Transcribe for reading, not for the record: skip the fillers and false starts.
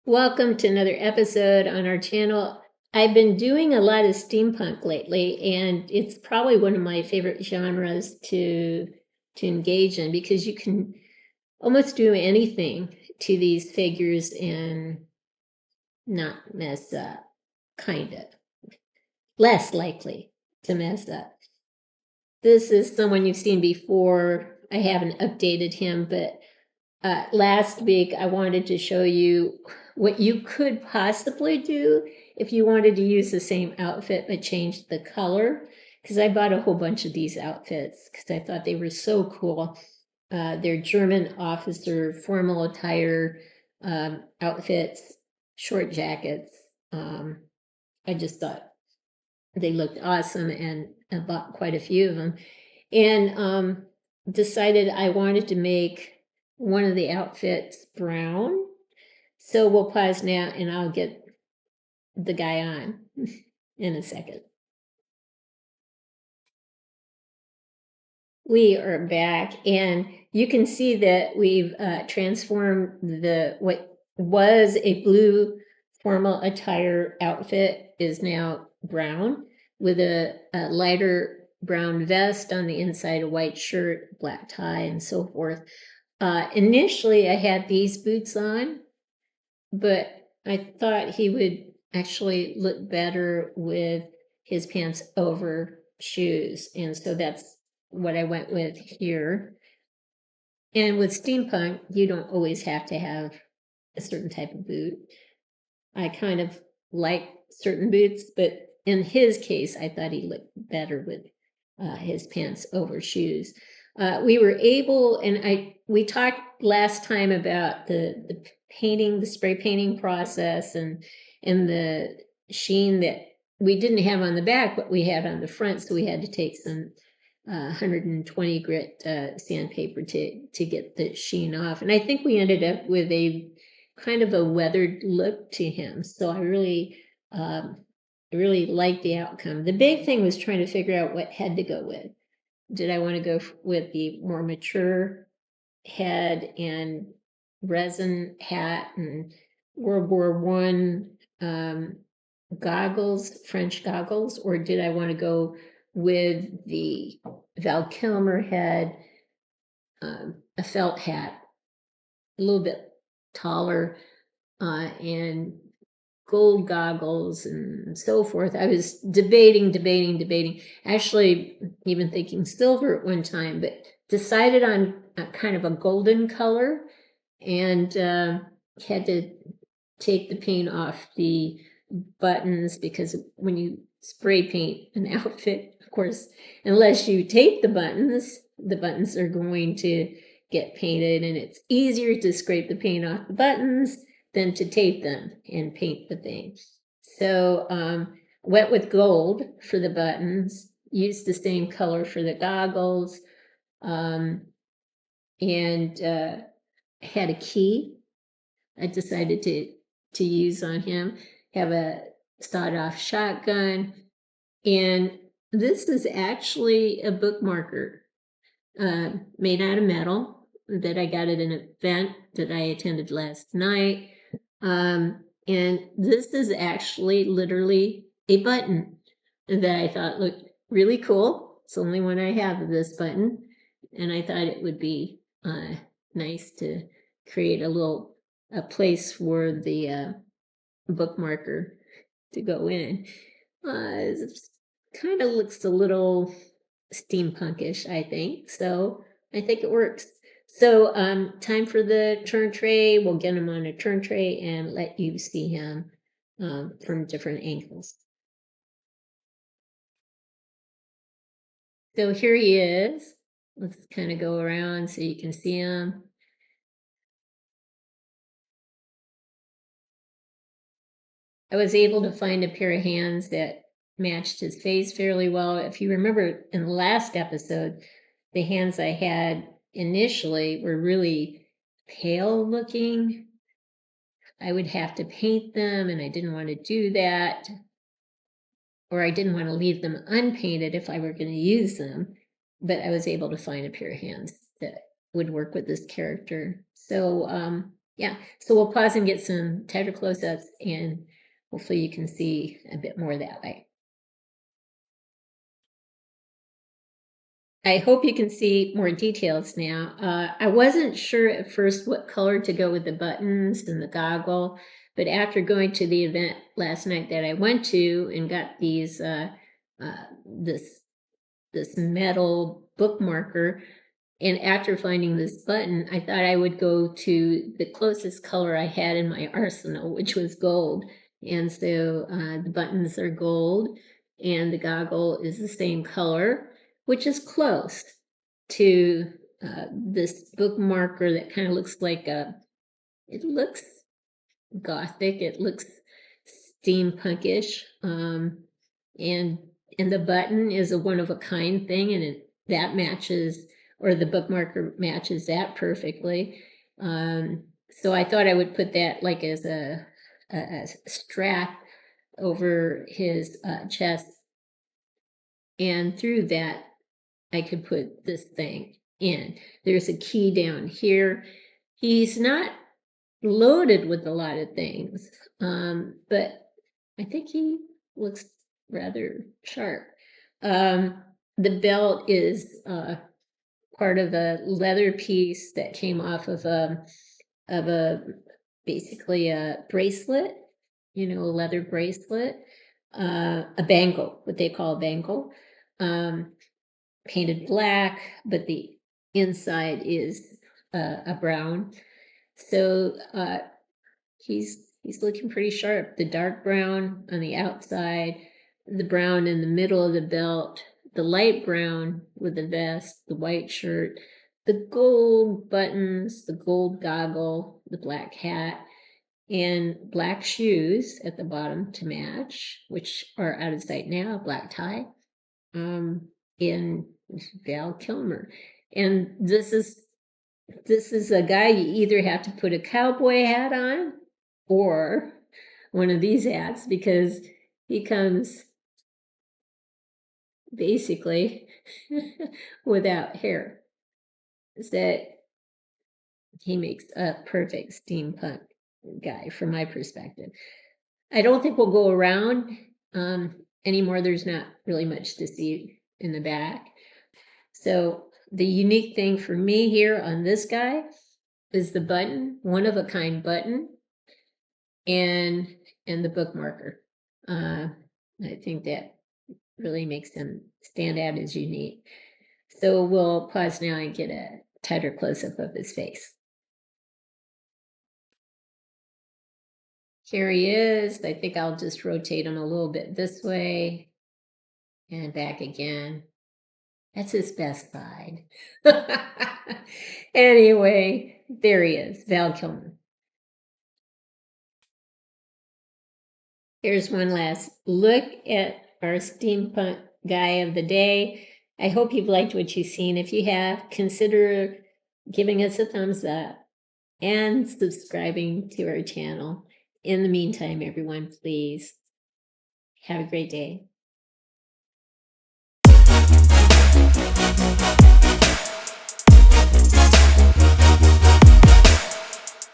Welcome to another episode on our channel. I've been doing a lot of steampunk lately, and it's probably one of my favorite genres to engage in because you can almost do anything to these figures and not mess up, kind of. Less likely to mess up. This is someone you've seen before. I haven't updated him, but last week I wanted to show you what you could possibly do if you wanted to use the same outfit but change the color, because I bought a whole bunch of these outfits because I thought they were so cool. They're German officer formal attire outfits, short jackets. I just thought they looked awesome, and I bought quite a few of them, and decided I wanted to make one of the outfits brown. So we'll pause now and I'll get the guy on in a second. We are back, and you can see that we've transformed what was a blue formal attire outfit is now brown with a lighter brown vest on the inside, a white shirt, black tie, and so forth. Initially, I had these boots on, but I thought he would actually look better with his pants over shoes, and so that's what I went with here. And with steampunk, you don't always have to have a certain type of boot. I kind of like certain boots, but in his case, I thought he looked better with his pants over shoes. We were able, and we talked last time about the painting, the spray painting process, and the sheen that we didn't have on the back, but we had on the front. So we had to take some 120 grit sandpaper to get the sheen off. And I think we ended up with a kind of a weathered look to him. So I really liked the outcome. The big thing was trying to figure out what head to go with. Did I want to go with the more mature head and resin hat and World War I goggles, French goggles, or did I want to go with the Val Kilmer head, a felt hat, a little bit taller, and gold goggles and so forth? I was debating, actually even thinking silver at one time, but decided on a kind of a golden color, and had to take the paint off the buttons, because when you spray paint an outfit, of course, unless you tape the buttons are going to get painted, and it's easier to scrape the paint off the buttons than to tape them and paint the thing. So went with gold for the buttons, used the same color for the goggles, and had a key I decided to use on him, have a sawed-off shotgun, and this is actually a bookmarker made out of metal that I got at an event that I attended last night. And this is actually literally a button that I thought looked really cool. It's the only one I have of this button, and I thought it would be nice to create a place for the bookmarker to go in. It kind of looks a little steampunkish, I think. So I think it works. So time for the turn tray. We'll get him on a turn tray and let you see him from different angles. So here he is. Let's kind of go around so you can see him. I was able to find a pair of hands that matched his face fairly well. If you remember in the last episode, the hands I had initially were really pale looking. I would have to paint them, and I didn't want to do that. Or I didn't want to leave them unpainted if I were going to use them. But I was able to find a pair of hands that would work with this character. So Yeah, so we'll pause and get some tighter close-ups, and hopefully you can see a bit more that way. I hope you can see more details now. I wasn't sure at first what color to go with the buttons and the goggle, but after going to the event last night that I went to and got these this metal bookmarker, and after finding this button, I thought I would go to the closest color I had in my arsenal, which was gold. And so the buttons are gold, and the goggle is the same color, which is close to this bookmarker that kind of looks like it looks gothic, it looks steampunkish, and the button is a one-of-a-kind thing, and that matches, or the bookmarker matches that perfectly. So I thought I would put that like as a strap over his chest, and through that I could put this thing in. There's a key down here. He's not loaded with a lot of things, but I think he looks rather sharp. The belt is part of a leather piece that came off of a basically a bracelet, a leather bracelet, a bangle, what they call a bangle, painted black, but the inside is a brown. So he's looking pretty sharp. The dark brown on the outside, the brown in the middle of the belt, the light brown with the vest, the white shirt, the gold buttons, the gold goggle, the black hat, and black shoes at the bottom to match, which are out of sight now, black tie, in Val Kilmer. And this is a guy you either have to put a cowboy hat on or one of these hats, because he comes basically without hair. That he makes a perfect steampunk guy from my perspective. I don't think we'll go around anymore. There's not really much to see in the back. So the unique thing for me here on this guy is the button, one-of-a-kind button, and the bookmarker. I think that really makes him stand out as unique. So we'll pause now and get a tighter close-up of his face. Here he is. I think I'll just rotate him a little bit this way and back again. That's his best side. Anyway, there he is, Val Kilmer. Here's one last look at our steampunk guy of the day. I hope you've liked what you've seen. If you have, consider giving us a thumbs up and subscribing to our channel. In the meantime, everyone, please have a great day.